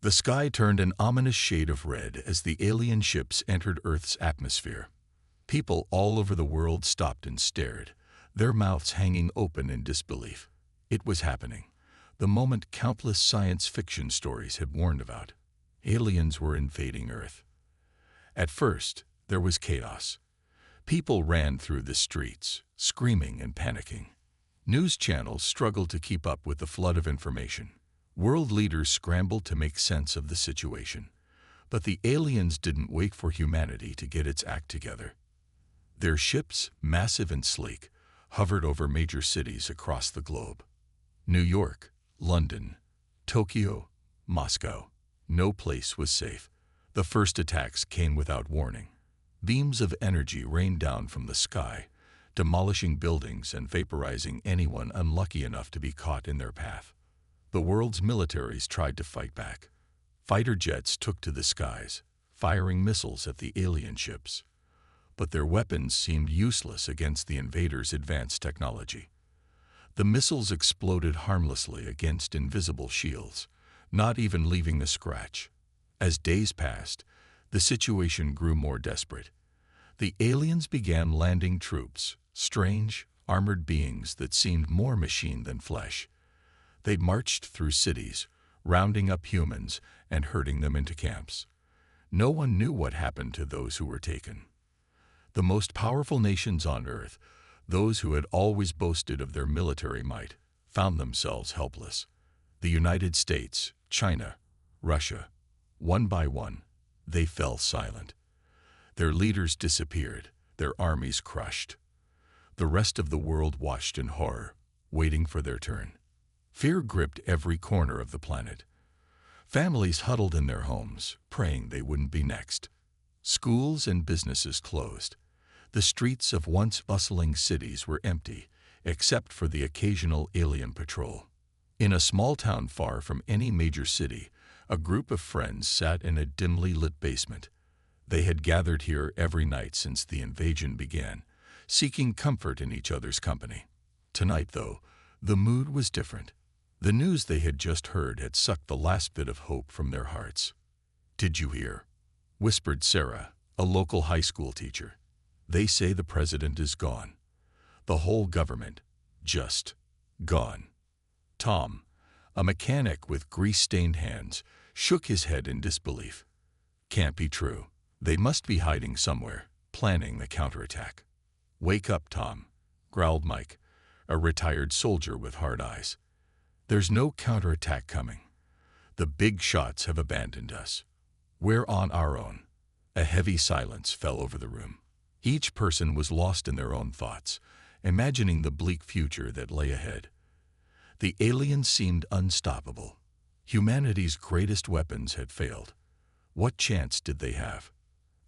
The sky turned an ominous shade of red as the alien ships entered Earth's atmosphere. People all over the world stopped and stared, their mouths hanging open in disbelief. It was happening, the moment countless science fiction stories had warned about. Aliens were invading Earth. At first, there was chaos. People ran through the streets, screaming and panicking. News channels struggled to keep up with the flood of information. World leaders scrambled to make sense of the situation. But the aliens didn't wait for humanity to get its act together. Their ships, massive and sleek, hovered over major cities across the globe. New York, London, Tokyo, Moscow. No place was safe. The first attacks came without warning. Beams of energy rained down from the sky, demolishing buildings and vaporizing anyone unlucky enough to be caught in their path. The world's militaries tried to fight back. Fighter jets took to the skies, firing missiles at the alien ships. But their weapons seemed useless against the invaders' advanced technology. The missiles exploded harmlessly against invisible shields, not even leaving a scratch. As days passed, the situation grew more desperate. The aliens began landing troops, strange, armored beings that seemed more machine than flesh. They marched through cities, rounding up humans and herding them into camps. No one knew what happened to those who were taken. The most powerful nations on Earth, those who had always boasted of their military might, found themselves helpless. The United States, China, Russia. One by one, they fell silent. Their leaders disappeared, their armies crushed. The rest of the world watched in horror, waiting for their turn. Fear gripped every corner of the planet. Families huddled in their homes, praying they wouldn't be next. Schools and businesses closed. The streets of once bustling cities were empty, except for the occasional alien patrol. In a small town far from any major city, a group of friends sat in a dimly lit basement. They had gathered here every night since the invasion began, seeking comfort in each other's company. Tonight, though, the mood was different. The news they had just heard had sucked the last bit of hope from their hearts. "Did you hear?" whispered Sarah, a local high school teacher. "They say the president is gone. The whole government, just gone." Tom, a mechanic with grease-stained hands, shook his head in disbelief. "Can't be true. They must be hiding somewhere, planning the counterattack." "Wake up, Tom," growled Mike, a retired soldier with hard eyes. "There's no counterattack coming. The big shots have abandoned us. We're on our own." A heavy silence fell over the room. Each person was lost in their own thoughts, imagining the bleak future that lay ahead. The aliens seemed unstoppable. Humanity's greatest weapons had failed. What chance did they have?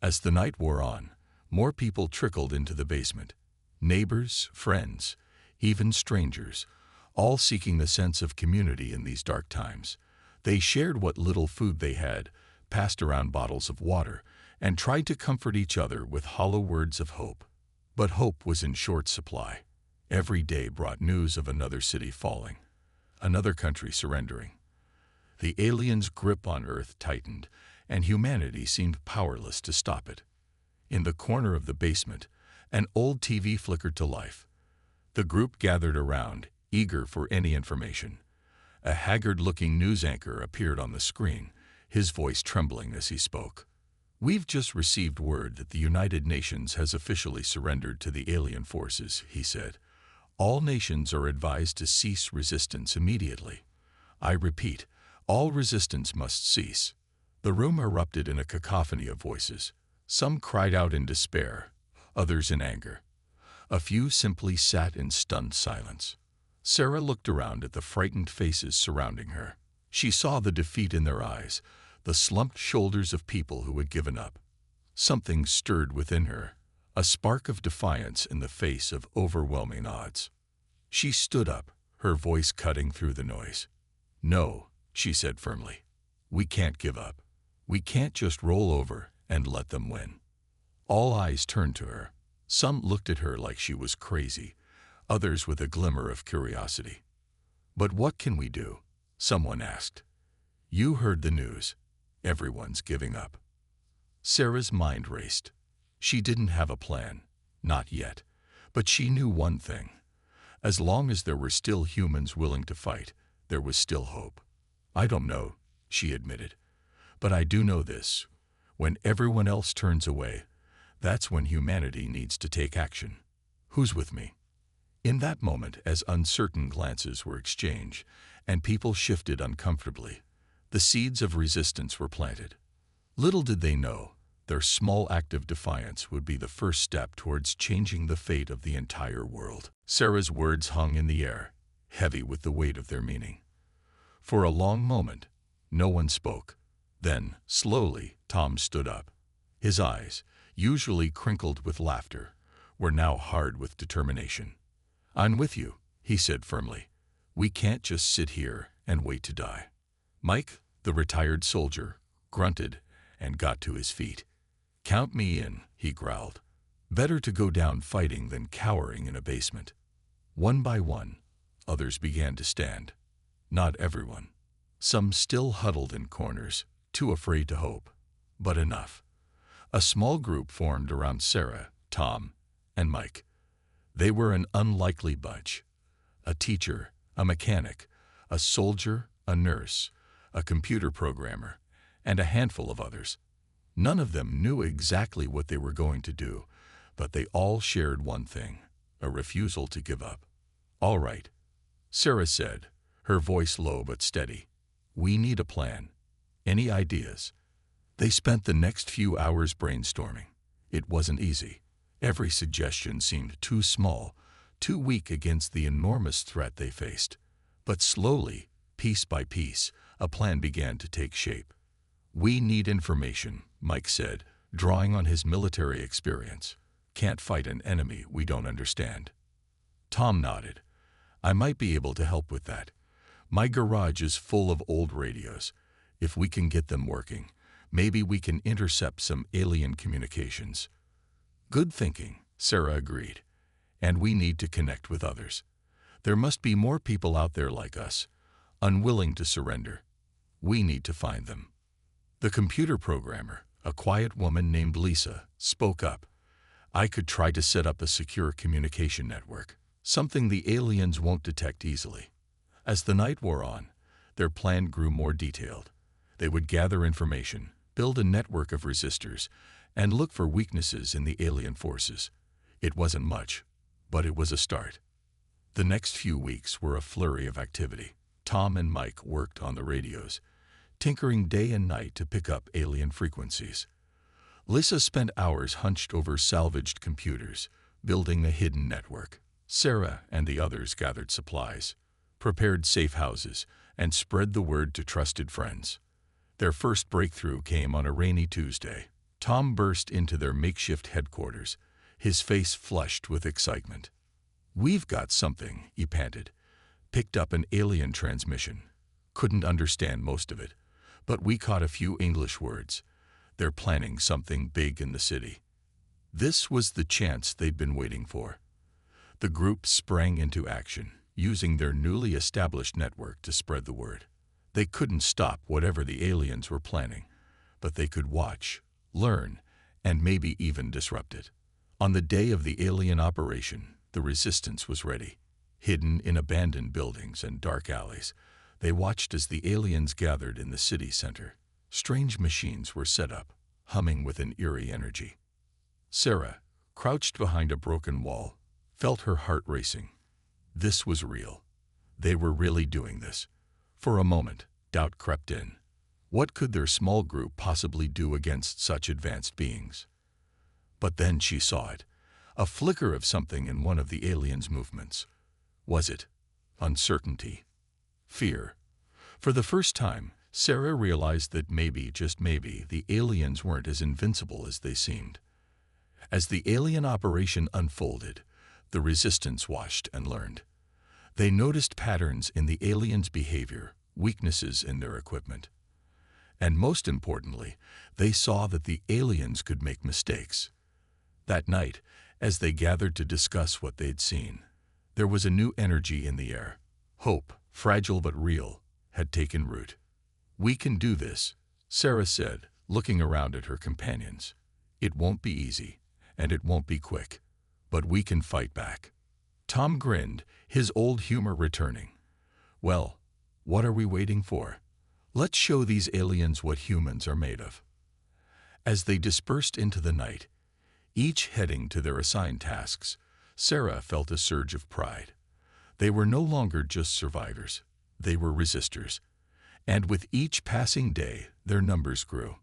As the night wore on, more people trickled into the basement. Neighbors, friends, even strangers, all seeking the sense of community in these dark times. They shared what little food they had, passed around bottles of water, and tried to comfort each other with hollow words of hope. But hope was in short supply. Every day brought news of another city falling, another country surrendering. The aliens' grip on Earth tightened, and humanity seemed powerless to stop it. In the corner of the basement, an old TV flickered to life. The group gathered around, eager for any information. A haggard-looking news anchor appeared on the screen, his voice trembling as he spoke. "We've just received word that the United Nations has officially surrendered to the alien forces," he said. "All nations are advised to cease resistance immediately. I repeat, all resistance must cease." The room erupted in a cacophony of voices. Some cried out in despair, others in anger. A few simply sat in stunned silence. Sarah looked around at the frightened faces surrounding her. She saw the defeat in their eyes, the slumped shoulders of people who had given up. Something stirred within her, a spark of defiance in the face of overwhelming odds. She stood up, her voice cutting through the noise. "No," she said firmly. "We can't give up. We can't just roll over and let them win." All eyes turned to her. Some looked at her like she was crazy, others with a glimmer of curiosity. "But what can we do?" someone asked. You heard the news. Everyone's giving up. Sarah's mind raced. She didn't have a plan, not yet, but she knew one thing. As long as there were still humans willing to fight, there was still hope. I don't know, she admitted, but I do know this. When everyone else turns away, that's when humanity needs to take action. Who's with me? In that moment, as uncertain glances were exchanged and people shifted uncomfortably, the seeds of resistance were planted. Little did they know, their small act of defiance would be the first step towards changing the fate of the entire world. Sarah's words hung in the air, heavy with the weight of their meaning. For a long moment, no one spoke. Then, slowly, Tom stood up. His eyes, usually crinkled with laughter, were now hard with determination. "I'm with you," he said firmly. "We can't just sit here and wait to die." Mike, the retired soldier, grunted and got to his feet. "Count me in," he growled. "Better to go down fighting than cowering in a basement." One by one, others began to stand. Not everyone. Some still huddled in corners, too afraid to hope. But enough. A small group formed around Sarah, Tom, and Mike. They were an unlikely bunch. A teacher, a mechanic, a soldier, a nurse, a computer programmer, and a handful of others. None of them knew exactly what they were going to do, but they all shared one thing, a refusal to give up. "All right," Sarah said, her voice low but steady. "We need a plan. Any ideas?" They spent the next few hours brainstorming. It wasn't easy. Every suggestion seemed too small, too weak against the enormous threat they faced. But slowly, piece by piece, a plan began to take shape. "We need information," Mike said, drawing on his military experience. "Can't fight an enemy we don't understand." Tom nodded. "I might be able to help with that. My garage is full of old radios. If we can get them working, maybe we can intercept some alien communications." "Good thinking," Sarah agreed. "And we need to connect with others. There must be more people out there like us, unwilling to surrender. We need to find them." The computer programmer, a quiet woman named Lisa, spoke up. "I could try to set up a secure communication network, something the aliens won't detect easily." As the night wore on, their plan grew more detailed. They would gather information, build a network of resistors, and look for weaknesses in the alien forces. It wasn't much, but it was a start. The next few weeks were a flurry of activity. Tom and Mike worked on the radios, tinkering day and night to pick up alien frequencies. Lisa spent hours hunched over salvaged computers, building a hidden network. Sarah and the others gathered supplies, prepared safe houses, and spread the word to trusted friends. Their first breakthrough came on a rainy Tuesday. Tom burst into their makeshift headquarters, his face flushed with excitement. "We've got something," he panted. "Picked up an alien transmission. Couldn't understand most of it, but we caught a few English words. They're planning something big in the city." This was the chance they'd been waiting for. The group sprang into action, using their newly established network to spread the word. They couldn't stop whatever the aliens were planning, but they could watch, learn, and maybe even disrupt it. On the day of the alien operation, the resistance was ready. Hidden in abandoned buildings and dark alleys, they watched as the aliens gathered in the city center. Strange machines were set up, humming with an eerie energy. Sarah, crouched behind a broken wall, felt her heart racing. This was real. They were really doing this. For a moment, doubt crept in. What could their small group possibly do against such advanced beings? But then she saw it, a flicker of something in one of the aliens' movements. Was it uncertainty? Fear? For the first time, Sarah realized that maybe, just maybe, the aliens weren't as invincible as they seemed. As the alien operation unfolded, the resistance watched and learned. They noticed patterns in the aliens' behavior, weaknesses in their equipment. And most importantly, they saw that the aliens could make mistakes. That night, as they gathered to discuss what they'd seen, there was a new energy in the air. Hope, fragile but real, had taken root. "We can do this," Sarah said, looking around at her companions. "It won't be easy, and it won't be quick, but we can fight back." Tom grinned, his old humor returning. "Well, what are we waiting for? Let's show these aliens what humans are made of." As they dispersed into the night, each heading to their assigned tasks, Sarah felt a surge of pride. They were no longer just survivors, they were resistors. And with each passing day, their numbers grew.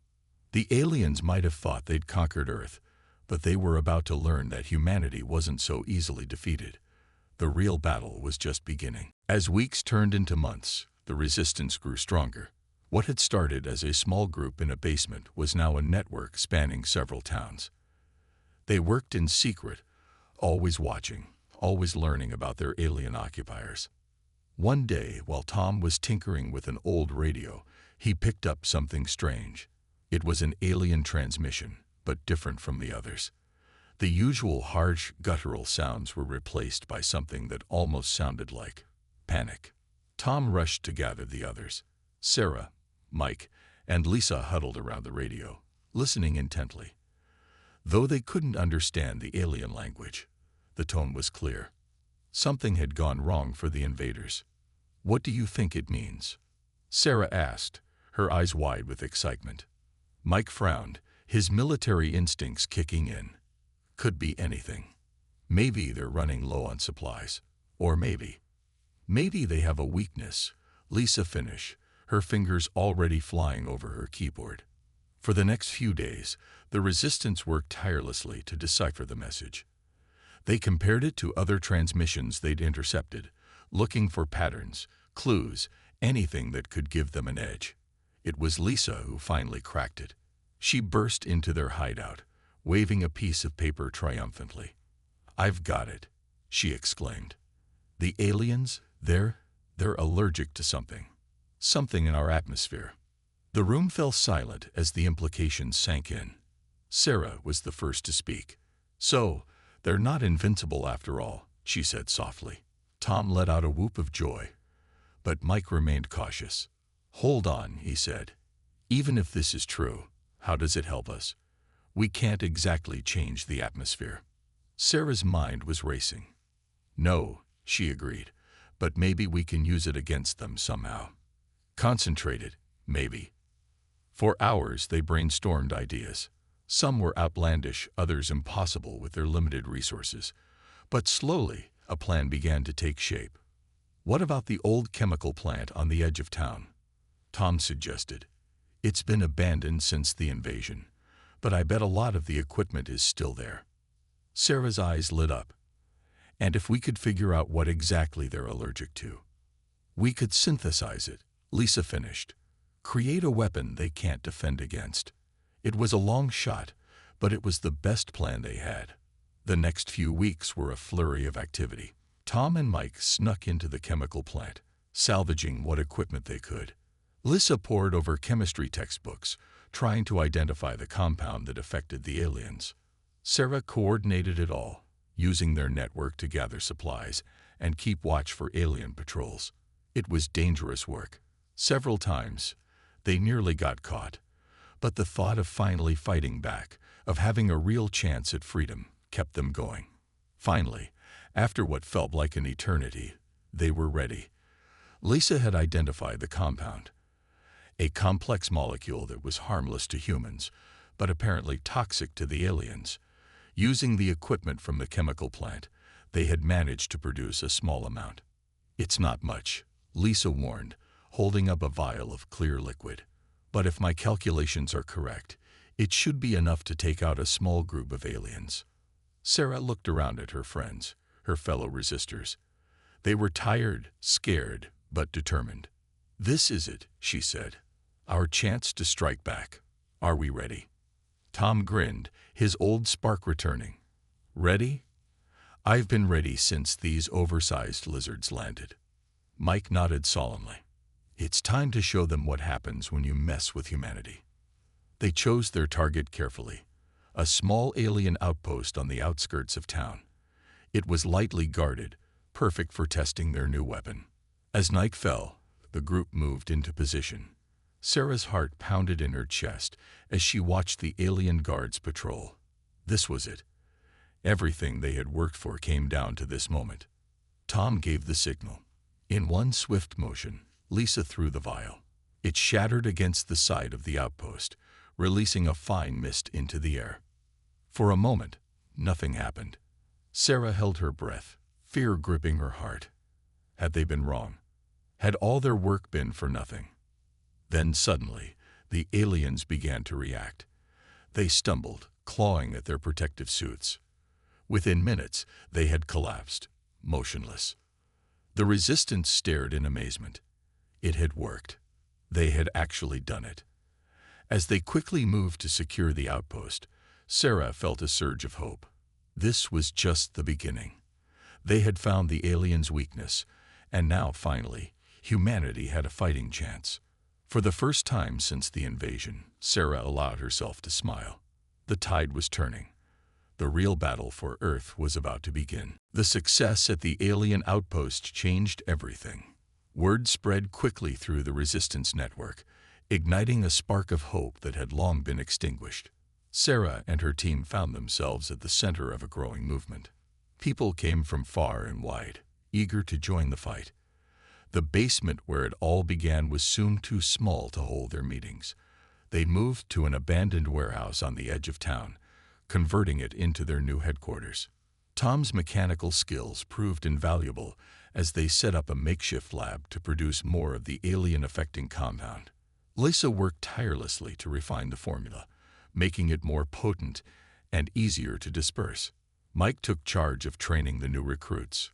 The aliens might have thought they'd conquered Earth, but they were about to learn that humanity wasn't so easily defeated. The real battle was just beginning. As weeks turned into months, the resistance grew stronger. What had started as a small group in a basement was now a network spanning several towns. They worked in secret, always watching, always learning about their alien occupiers. One day, while Tom was tinkering with an old radio, he picked up something strange. It was an alien transmission, but different from the others. The usual harsh, guttural sounds were replaced by something that almost sounded like panic. Tom rushed to gather the others. Sarah, Mike, and Lisa huddled around the radio, listening intently. Though they couldn't understand the alien language, the tone was clear. Something had gone wrong for the invaders. "What do you think it means?" Sarah asked, her eyes wide with excitement. Mike frowned, his military instincts kicking in. Could be anything. Maybe they're running low on supplies. Or maybe they have a weakness. Lisa finished, her fingers already flying over her keyboard. For the next few days, the resistance worked tirelessly to decipher the message. They compared it to other transmissions they'd intercepted, looking for patterns, clues, anything that could give them an edge. It was Lisa who finally cracked it. She burst into their hideout, waving a piece of paper triumphantly. "I've got it," she exclaimed. "The aliens, they're allergic to something. Something in our atmosphere." The room fell silent as the implications sank in. Sarah was the first to speak. "So, they're not invincible after all," she said softly. Tom let out a whoop of joy, but Mike remained cautious. "Hold on," he said. "Even if this is true, how does it help us? We can't exactly change the atmosphere." Sarah's mind was racing. "No," she agreed, "but maybe we can use it against them somehow. Concentrated, maybe." For hours they brainstormed ideas. Some were outlandish, others impossible with their limited resources. But slowly, a plan began to take shape. "What about the old chemical plant on the edge of town?" Tom suggested. "It's been abandoned since the invasion, but I bet a lot of the equipment is still there." Sarah's eyes lit up. "And if we could figure out what exactly they're allergic to?" "We could synthesize it," Lisa finished. "Create a weapon they can't defend against." It was a long shot, but it was the best plan they had. The next few weeks were a flurry of activity. Tom and Mike snuck into the chemical plant, salvaging what equipment they could. Lisa pored over chemistry textbooks, trying to identify the compound that affected the aliens. Sarah coordinated it all, using their network to gather supplies and keep watch for alien patrols. It was dangerous work. Several times, they nearly got caught. But the thought of finally fighting back, of having a real chance at freedom, kept them going. Finally, after what felt like an eternity, they were ready. Lisa had identified the compound, a complex molecule that was harmless to humans, but apparently toxic to the aliens. Using the equipment from the chemical plant, they had managed to produce a small amount. "It's not much," Lisa warned, holding up a vial of clear liquid. "But if my calculations are correct, it should be enough to take out a small group of aliens." Sarah looked around at her friends, her fellow resistors. They were tired, scared, but determined. "This is it," she said. "Our chance to strike back. Are we ready?" Tom grinned, his old spark returning. "Ready? I've been ready since these oversized lizards landed." Mike nodded solemnly. "It's time to show them what happens when you mess with humanity." They chose their target carefully, a small alien outpost on the outskirts of town. It was lightly guarded, perfect for testing their new weapon. As night fell, the group moved into position. Sarah's heart pounded in her chest as she watched the alien guards patrol. This was it. Everything they had worked for came down to this moment. Tom gave the signal. In one swift motion, Lisa threw the vial. It shattered against the side of the outpost, releasing a fine mist into the air. For a moment, nothing happened. Sarah held her breath, fear gripping her heart. Had they been wrong? Had all their work been for nothing? Then suddenly, the aliens began to react. They stumbled, clawing at their protective suits. Within minutes, they had collapsed, motionless. The resistance stared in amazement. It had worked. They had actually done it. As they quickly moved to secure the outpost, Sarah felt a surge of hope. This was just the beginning. They had found the aliens' weakness, and now, finally, humanity had a fighting chance. For the first time since the invasion, Sarah allowed herself to smile. The tide was turning. The real battle for Earth was about to begin. The success at the alien outpost changed everything. Word spread quickly through the resistance network, igniting a spark of hope that had long been extinguished. Sarah and her team found themselves at the center of a growing movement. People came from far and wide, eager to join the fight. The basement where it all began was soon too small to hold their meetings. They moved to an abandoned warehouse on the edge of town, converting it into their new headquarters. Tom's mechanical skills proved invaluable as they set up a makeshift lab to produce more of the alien-affecting compound. Lisa worked tirelessly to refine the formula, making it more potent and easier to disperse. Mike took charge of training the new recruits.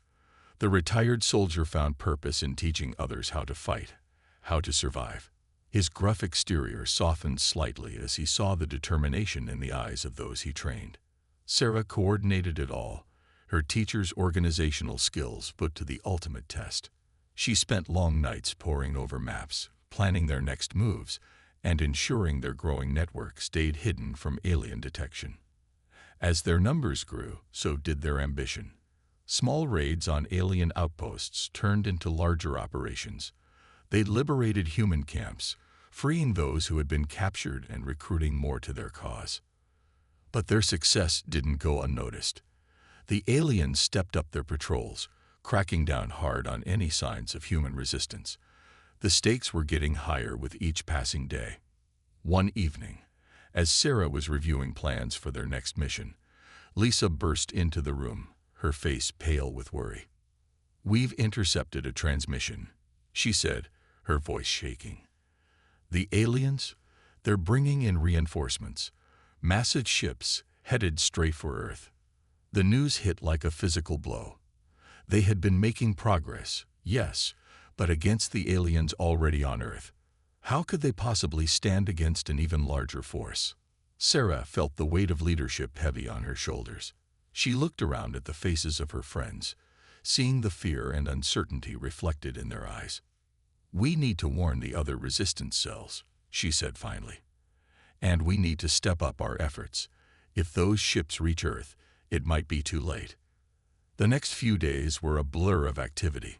The retired soldier found purpose in teaching others how to fight, how to survive. His gruff exterior softened slightly as he saw the determination in the eyes of those he trained. Sarah coordinated it all, her teacher's organizational skills put to the ultimate test. She spent long nights poring over maps, planning their next moves, and ensuring their growing network stayed hidden from alien detection. As their numbers grew, so did their ambition. Small raids on alien outposts turned into larger operations. They liberated human camps, freeing those who had been captured and recruiting more to their cause. But their success didn't go unnoticed. The aliens stepped up their patrols, cracking down hard on any signs of human resistance. The stakes were getting higher with each passing day. One evening, as Sarah was reviewing plans for their next mission, Lisa burst into the room, her face pale with worry. "We've intercepted a transmission," she said, her voice shaking. "The aliens? They're bringing in reinforcements. Massive ships headed straight for Earth." The news hit like a physical blow. They had been making progress, yes, but against the aliens already on Earth. How could they possibly stand against an even larger force? Sarah felt the weight of leadership heavy on her shoulders. She looked around at the faces of her friends, seeing the fear and uncertainty reflected in their eyes. "We need to warn the other resistance cells," she said finally. "And we need to step up our efforts. If those ships reach Earth, it might be too late." The next few days were a blur of activity.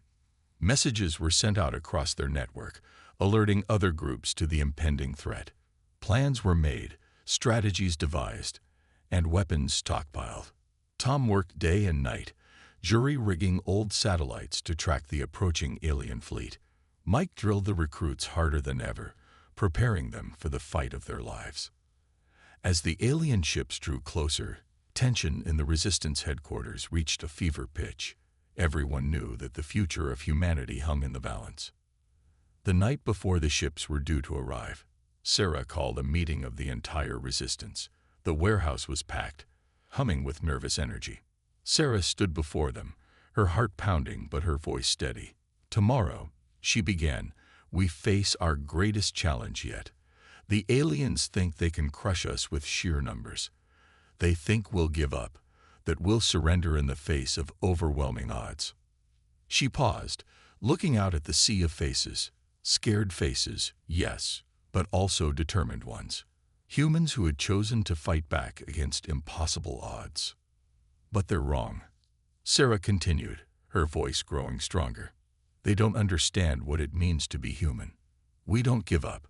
Messages were sent out across their network, alerting other groups to the impending threat. Plans were made, strategies devised, and weapons stockpiled. Tom worked day and night, jury-rigging old satellites to track the approaching alien fleet. Mike drilled the recruits harder than ever, preparing them for the fight of their lives. As the alien ships drew closer, tension in the Resistance headquarters reached a fever pitch. Everyone knew that the future of humanity hung in the balance. The night before the ships were due to arrive, Sarah called a meeting of the entire Resistance. The warehouse was packed, humming with nervous energy. Sarah stood before them, her heart pounding but her voice steady. "Tomorrow," she began, "we face our greatest challenge yet. The aliens think they can crush us with sheer numbers. They think we'll give up, that we'll surrender in the face of overwhelming odds." She paused, looking out at the sea of faces. Scared faces, yes, but also determined ones. Humans who had chosen to fight back against impossible odds. "But they're wrong," Sarah continued, her voice growing stronger. "They don't understand what it means to be human. We don't give up.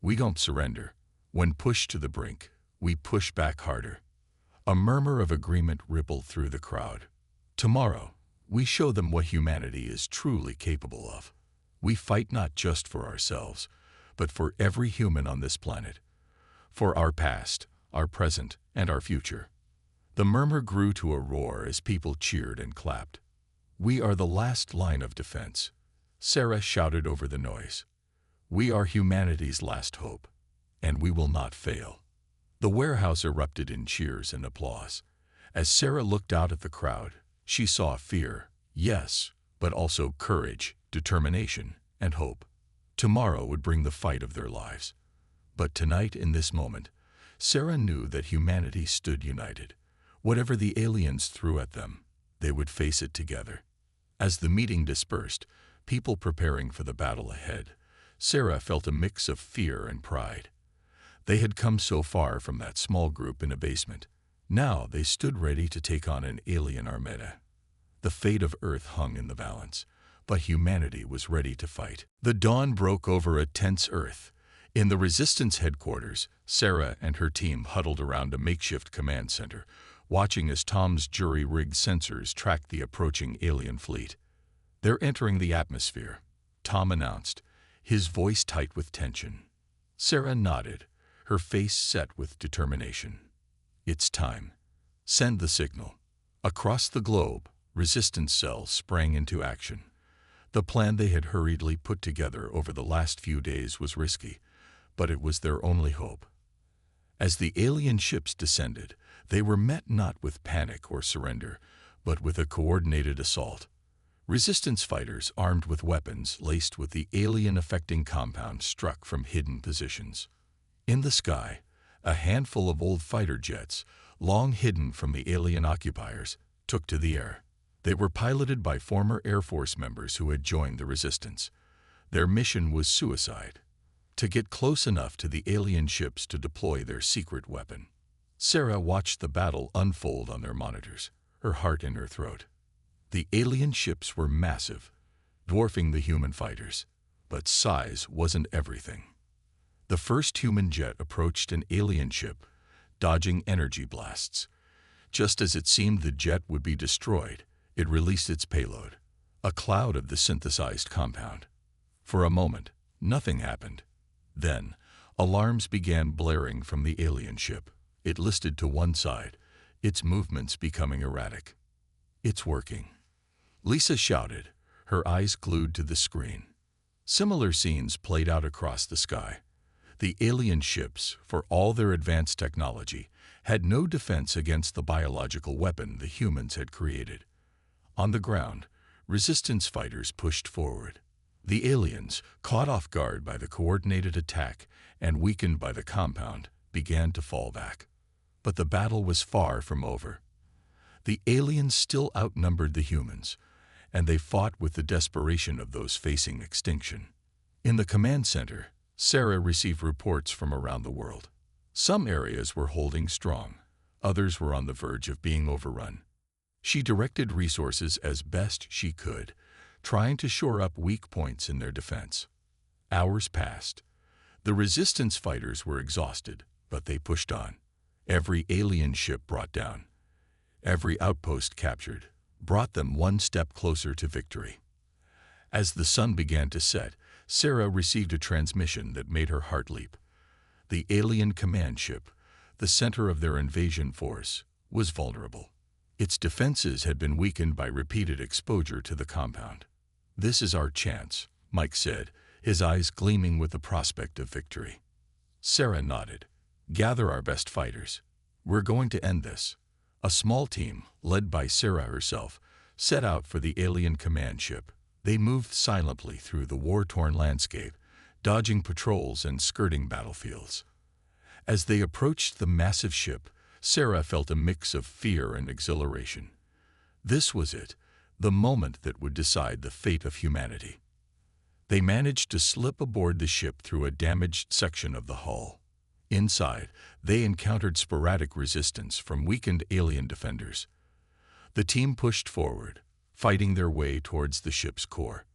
We don't surrender. When pushed to the brink, we push back harder. A murmur of agreement rippled through the crowd. Tomorrow, we show them what humanity is truly capable of. We fight not just for ourselves, but for every human on this planet. For our past, our present, and our future. The murmur grew to a roar as people cheered and clapped. We are the last line of defense, Sarah shouted over the noise. We are humanity's last hope, and we will not fail. The warehouse erupted in cheers and applause. As Sarah looked out at the crowd, she saw fear, yes, but also courage, determination, and hope. Tomorrow would bring the fight of their lives. But tonight, in this moment, Sarah knew that humanity stood united. Whatever the aliens threw at them, they would face it together. As the meeting dispersed, people preparing for the battle ahead, Sarah felt a mix of fear and pride. They had come so far from that small group in a basement. Now they stood ready to take on an alien armada. The fate of Earth hung in the balance, but humanity was ready to fight. The dawn broke over a tense Earth. In the Resistance headquarters, Sarah and her team huddled around a makeshift command center, watching as Tom's jury-rigged sensors tracked the approaching alien fleet. They're entering the atmosphere, Tom announced, his voice tight with tension. Sarah nodded, her face set with determination. It's time. Send the signal. Across the globe, Resistance cells sprang into action. The plan they had hurriedly put together over the last few days was risky, but it was their only hope. As the alien ships descended, they were met not with panic or surrender, but with a coordinated assault. Resistance fighters armed with weapons laced with the alien-affecting compound struck from hidden positions. In the sky, a handful of old fighter jets, long hidden from the alien occupiers, took to the air. They were piloted by former Air Force members who had joined the Resistance. Their mission was suicide, to get close enough to the alien ships to deploy their secret weapon. Sarah watched the battle unfold on their monitors, her heart in her throat. The alien ships were massive, dwarfing the human fighters, but size wasn't everything. The first human jet approached an alien ship, dodging energy blasts. Just as it seemed the jet would be destroyed, it released its payload, a cloud of the synthesized compound. For a moment, nothing happened. Then, alarms began blaring from the alien ship. It listed to one side, its movements becoming erratic. It's working. Lisa shouted, her eyes glued to the screen. Similar scenes played out across the sky. The alien ships, for all their advanced technology, had no defense against the biological weapon the humans had created. On the ground, Resistance fighters pushed forward. The aliens, caught off guard by the coordinated attack and weakened by the compound, began to fall back. But the battle was far from over. The aliens still outnumbered the humans, and they fought with the desperation of those facing extinction. In the command center, Sarah received reports from around the world. Some areas were holding strong, others were on the verge of being overrun. She directed resources as best she could, trying to shore up weak points in their defense. Hours passed. The Resistance fighters were exhausted, but they pushed on. Every alien ship brought down, every outpost captured, brought them one step closer to victory. As the sun began to set, Sarah received a transmission that made her heart leap. The alien command ship, the center of their invasion force, was vulnerable. Its defenses had been weakened by repeated exposure to the compound. "This is our chance," Mike said, his eyes gleaming with the prospect of victory. Sarah nodded. "Gather our best fighters. We're going to end this." A small team, led by Sarah herself, set out for the alien command ship. They moved silently through the war-torn landscape, dodging patrols and skirting battlefields. As they approached the massive ship, Sarah felt a mix of fear and exhilaration. This was it, the moment that would decide the fate of humanity. They managed to slip aboard the ship through a damaged section of the hull. Inside, they encountered sporadic resistance from weakened alien defenders. The team pushed forward, fighting their way towards the ship's core.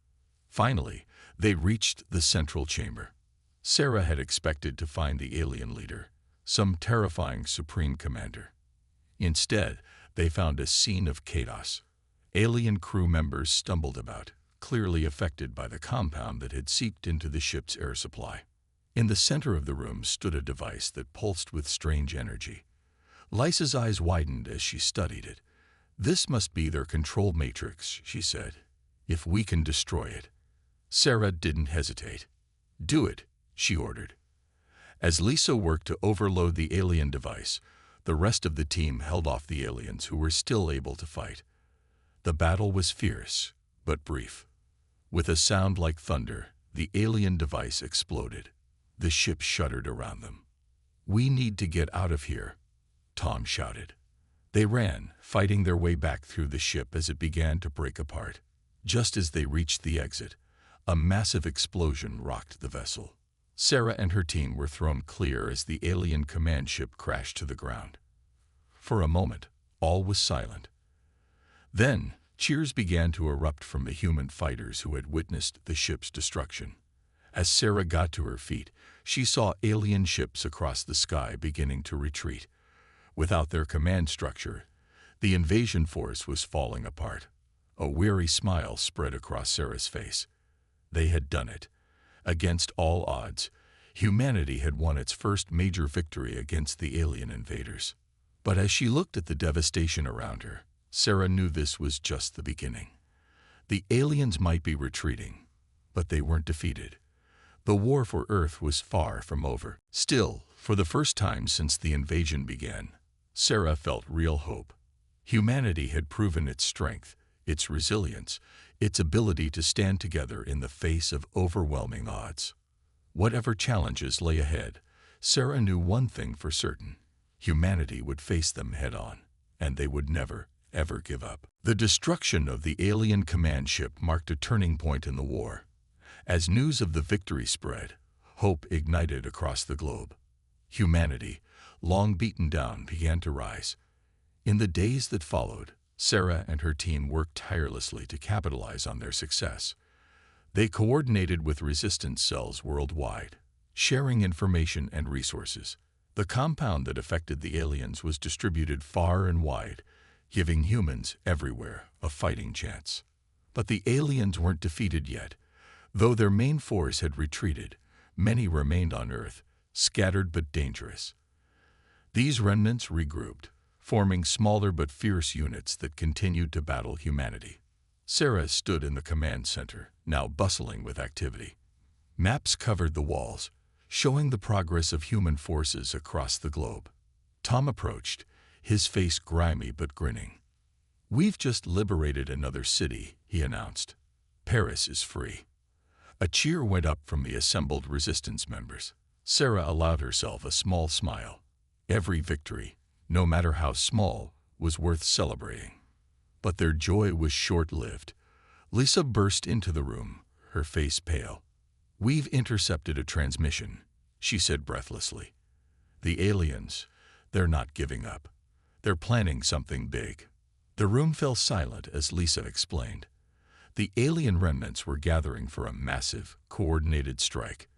Finally, they reached the central chamber. Sarah had expected to find the alien leader, some terrifying supreme commander. Instead, they found a scene of chaos. Alien crew members stumbled about, clearly affected by the compound that had seeped into the ship's air supply. In the center of the room stood a device that pulsed with strange energy. Lisa's eyes widened as she studied it. "This must be their control matrix," she said. "If we can destroy it." Sarah didn't hesitate. "Do it," she ordered. As Lisa worked to overload the alien device, the rest of the team held off the aliens who were still able to fight. The battle was fierce, but brief. With a sound like thunder, the alien device exploded. The ship shuddered around them. "We need to get out of here," Tom shouted. They ran, fighting their way back through the ship as it began to break apart. Just as they reached the exit, a massive explosion rocked the vessel. Sarah and her team were thrown clear as the alien command ship crashed to the ground. For a moment, all was silent. Then, cheers began to erupt from the human fighters who had witnessed the ship's destruction. As Sarah got to her feet, she saw alien ships across the sky beginning to retreat. Without their command structure, the invasion force was falling apart. A weary smile spread across Sarah's face. They had done it. Against all odds, humanity had won its first major victory against the alien invaders. But as she looked at the devastation around her, Sarah knew this was just the beginning. The aliens might be retreating, but they weren't defeated. The war for Earth was far from over. Still, for the first time since the invasion began, Sarah felt real hope. Humanity had proven its strength, its resilience, its ability to stand together in the face of overwhelming odds. Whatever challenges lay ahead, Sarah knew one thing for certain: humanity would face them head-on, and they would never, ever give up. The destruction of the alien command ship marked a turning point in the war. As news of the victory spread, hope ignited across the globe. Humanity, long beaten down, began to rise. In the days that followed, Sarah and her team worked tirelessly to capitalize on their success. They coordinated with resistance cells worldwide, sharing information and resources. The compound that affected the aliens was distributed far and wide, giving humans everywhere a fighting chance. But the aliens weren't defeated yet. Though their main force had retreated, many remained on Earth, scattered but dangerous. These remnants regrouped, forming smaller but fierce units that continued to battle humanity. Sarah stood in the command center, now bustling with activity. Maps covered the walls, showing the progress of human forces across the globe. Tom approached, his face grimy but grinning. "We've just liberated another city," he announced. "Paris is free." A cheer went up from the assembled resistance members. Sarah allowed herself a small smile. Every victory, no matter how small, was worth celebrating. But their joy was short-lived. Lisa burst into the room, her face pale. "We've intercepted a transmission," she said breathlessly. "The aliens, they're not giving up. They're planning something big." The room fell silent as Lisa explained. The alien remnants were gathering for a massive, coordinated strike.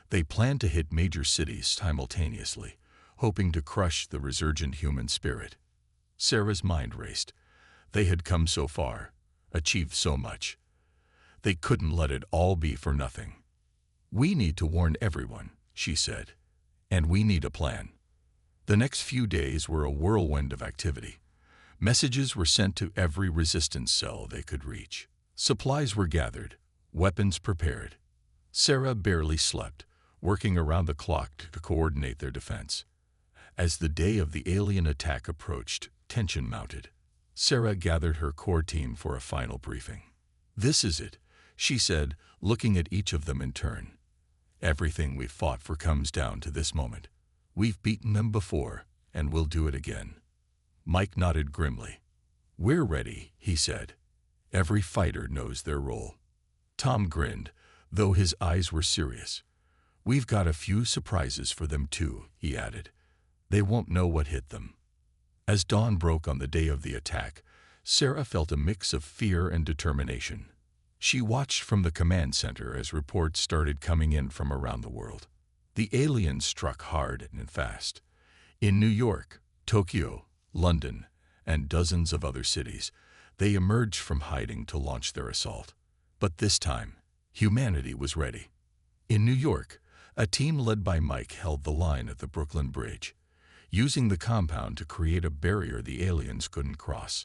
They planned to hit major cities simultaneously, hoping to crush the resurgent human spirit. Sarah's mind raced. They had come so far, achieved so much. They couldn't let it all be for nothing. "We need to warn everyone," she said, "and we need a plan." The next few days were a whirlwind of activity. Messages were sent to every resistance cell they could reach. Supplies were gathered, weapons prepared. Sarah barely slept, working around the clock to coordinate their defense. As the day of the alien attack approached, tension mounted. Sarah gathered her core team for a final briefing. "This is it," she said, looking at each of them in turn. "Everything we've fought for comes down to this moment. We've beaten them before, and we'll do it again." Mike nodded grimly. "We're ready," he said. "Every fighter knows their role." Tom grinned, though his eyes were serious. "We've got a few surprises for them too," he added. "They won't know what hit them." As dawn broke on the day of the attack, Sarah felt a mix of fear and determination. She watched from the command center as reports started coming in from around the world. The aliens struck hard and fast. In New York, Tokyo, London, and dozens of other cities, they emerged from hiding to launch their assault. But this time, humanity was ready. In New York, a team led by Mike held the line at the Brooklyn Bridge, using the compound to create a barrier the aliens couldn't cross.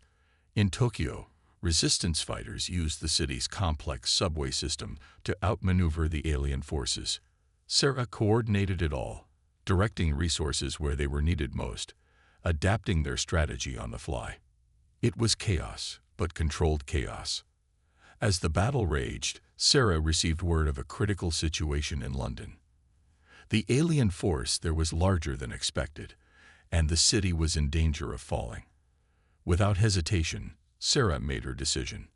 In Tokyo, resistance fighters used the city's complex subway system to outmaneuver the alien forces. Sarah coordinated it all, directing resources where they were needed most, adapting their strategy on the fly. It was chaos, but controlled chaos. As the battle raged, Sarah received word of a critical situation in London. The alien force there was larger than expected, and the city was in danger of falling. Without hesitation, Sarah made her decision.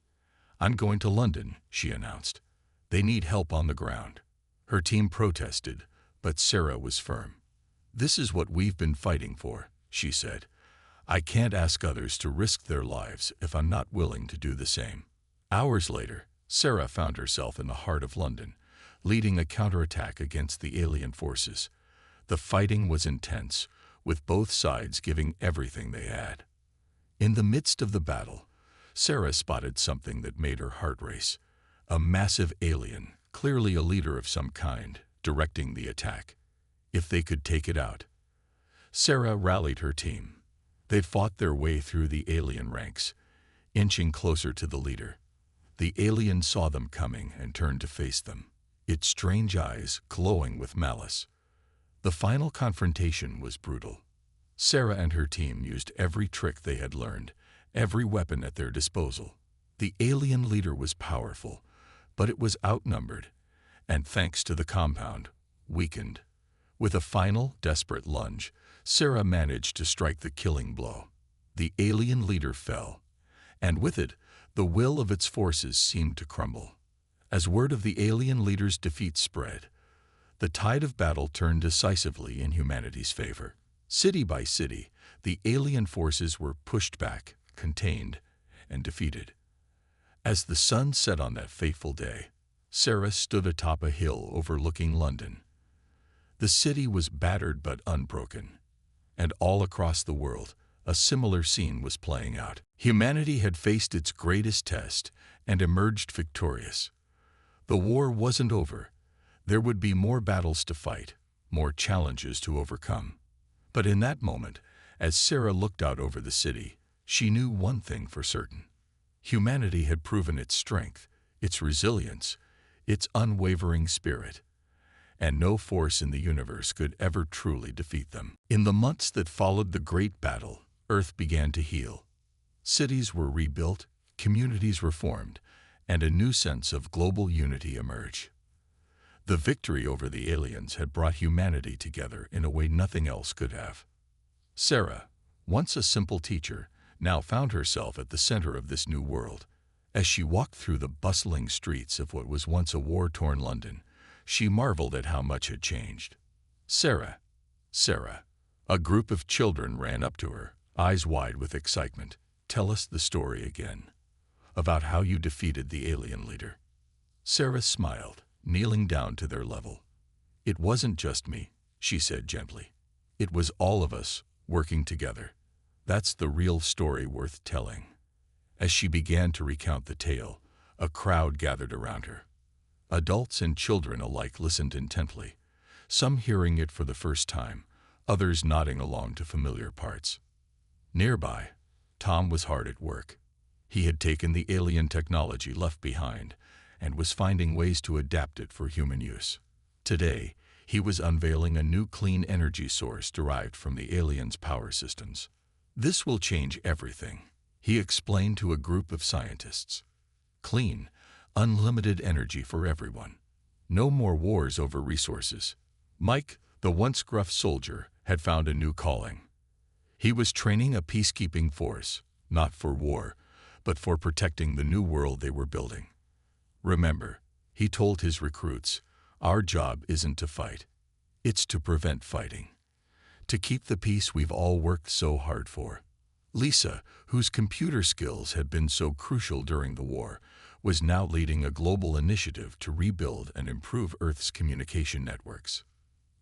"I'm going to London," she announced. "They need help on the ground." Her team protested, but Sarah was firm. "This is what we've been fighting for," she said. "I can't ask others to risk their lives if I'm not willing to do the same." Hours later, Sarah found herself in the heart of London, leading a counterattack against the alien forces. The fighting was intense, with both sides giving everything they had. In the midst of the battle, Sarah spotted something that made her heart race. A massive alien, clearly a leader of some kind, directing the attack. If they could take it out. Sarah rallied her team. They fought their way through the alien ranks, inching closer to the leader. The alien saw them coming and turned to face them, its strange eyes glowing with malice. The final confrontation was brutal. Sarah and her team used every trick they had learned, every weapon at their disposal. The alien leader was powerful, but it was outnumbered, and thanks to the compound, weakened. With a final, desperate lunge, Sarah managed to strike the killing blow. The alien leader fell, and with it, the will of its forces seemed to crumble. As word of the alien leader's defeat spread, the tide of battle turned decisively in humanity's favor. City by city, the alien forces were pushed back, contained, and defeated. As the sun set on that fateful day, Sarah stood atop a hill overlooking London. The city was battered but unbroken, and all across the world, a similar scene was playing out. Humanity had faced its greatest test and emerged victorious. The war wasn't over. There would be more battles to fight, more challenges to overcome. But in that moment, as Sarah looked out over the city, she knew one thing for certain. Humanity had proven its strength, its resilience, its unwavering spirit, and no force in the universe could ever truly defeat them. In the months that followed the great battle, Earth began to heal. Cities were rebuilt, communities were formed, and a new sense of global unity emerged. The victory over the aliens had brought humanity together in a way nothing else could have. Sarah, once a simple teacher, now found herself at the center of this new world. As she walked through the bustling streets of what was once a war-torn London, she marveled at how much had changed. "Sarah, Sarah," a group of children ran up to her, eyes wide with excitement. "Tell us the story again, about how you defeated the alien leader." Sarah smiled, kneeling down to their level. "It wasn't just me," she said gently. "It was all of us, working together. That's the real story worth telling." As she began to recount the tale, a crowd gathered around her. Adults and children alike listened intently, some hearing it for the first time, others nodding along to familiar parts. Nearby, Tom was hard at work. He had taken the alien technology left behind and was finding ways to adapt it for human use. Today, he was unveiling a new clean energy source derived from the aliens' power systems. "This will change everything," he explained to a group of scientists. "Clean, unlimited energy for everyone. No more wars over resources." Mike, the once gruff soldier, had found a new calling. He was training a peacekeeping force, not for war, but for protecting the new world they were building. "Remember," he told his recruits, "our job isn't to fight. It's to prevent fighting. To keep the peace we've all worked so hard for." Lisa, whose computer skills had been so crucial during the war, was now leading a global initiative to rebuild and improve Earth's communication networks.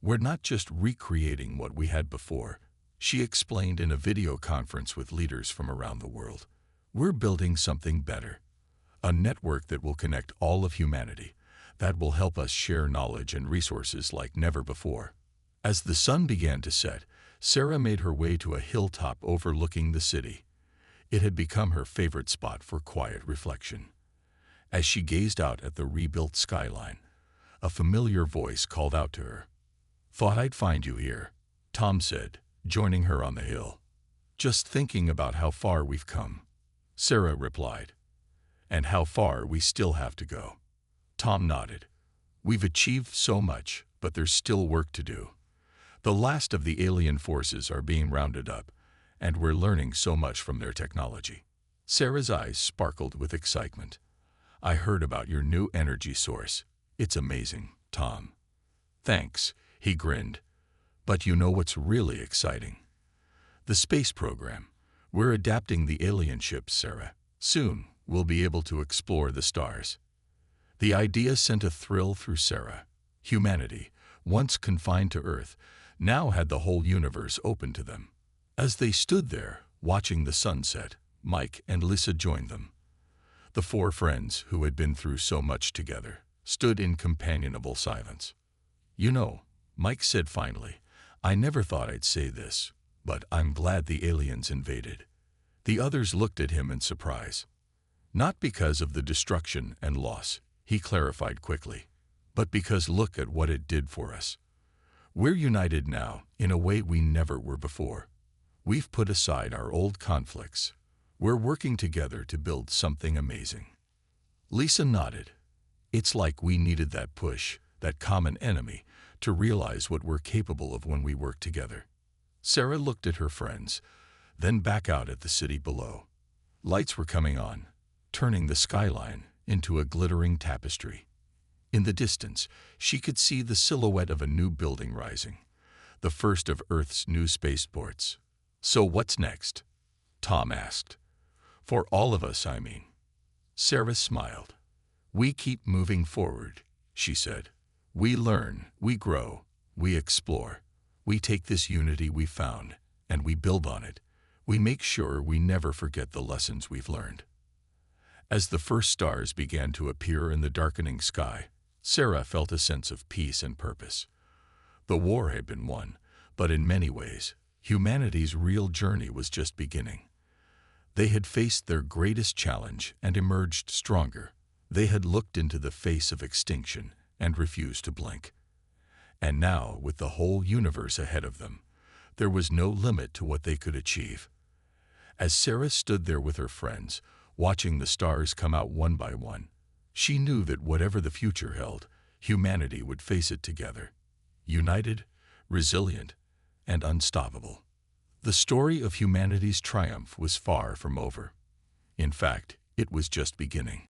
We're not just recreating what we had before, she explained in a video conference with leaders from around the world. We're building something better, a network that will connect all of humanity, that will help us share knowledge and resources like never before. As the sun began to set, Sarah made her way to a hilltop overlooking the city. It had become her favorite spot for quiet reflection. As she gazed out at the rebuilt skyline, a familiar voice called out to her. "Thought I'd find you here," Tom said, joining her on the hill. "Just thinking about how far we've come," Sarah replied. "And how far we still have to go." Tom nodded. "We've achieved so much, but there's still work to do. The last of the alien forces are being rounded up, and we're learning so much from their technology." Sarah's eyes sparkled with excitement. "I heard about your new energy source. It's amazing, Tom." "Thanks," he grinned. "But you know what's really exciting? The space program. We're adapting the alien ships, Sarah. Soon, we'll be able to explore the stars." The idea sent a thrill through Sarah. Humanity, once confined to Earth, now had the whole universe open to them. As they stood there, watching the sunset, Mike and Lisa joined them. The four friends, who had been through so much together, stood in companionable silence. "You know," Mike said finally, "I never thought I'd say this, but I'm glad the aliens invaded." The others looked at him in surprise. "Not because of the destruction and loss," he clarified quickly, "but because look at what it did for us. We're united now in a way we never were before. We've put aside our old conflicts. We're working together to build something amazing." Lisa nodded. "It's like we needed that push, that common enemy, to realize what we're capable of when we work together." Sarah looked at her friends, then back out at the city below. Lights were coming on, turning the skyline into a glittering tapestry. In the distance, she could see the silhouette of a new building rising, the first of Earth's new spaceports. "So what's next?" Tom asked. "For all of us, I mean." Sarah smiled. "We keep moving forward," she said. "We learn, we grow, we explore. We take this unity we found, and we build on it. We make sure we never forget the lessons we've learned." As the first stars began to appear in the darkening sky, Sarah felt a sense of peace and purpose. The war had been won, but in many ways, humanity's real journey was just beginning. They had faced their greatest challenge and emerged stronger. They had looked into the face of extinction and refused to blink. And now, with the whole universe ahead of them, there was no limit to what they could achieve. As Sarah stood there with her friends, watching the stars come out one by one, she knew that whatever the future held, humanity would face it together, united, resilient, and unstoppable. The story of humanity's triumph was far from over. In fact, it was just beginning.